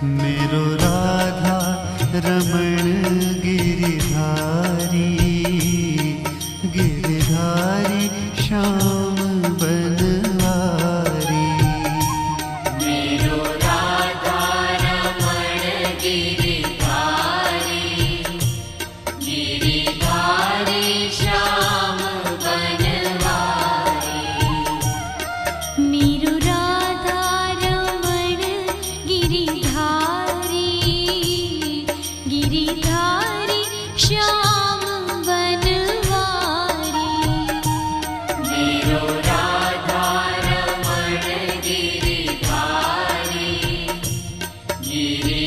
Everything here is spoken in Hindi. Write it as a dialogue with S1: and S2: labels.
S1: मेरो राधा रमण गिरिधारी, गिरिधारी श्याम बनवारी।
S2: मेरो राधा रमण गिरिधारी, गिरिधारी श्याम बनवारी। मेरो राधा रमण गिरिधारी, गिरिधारी श्याम बनवारी। मेरो राधा रमण गिरिधारी, गिरि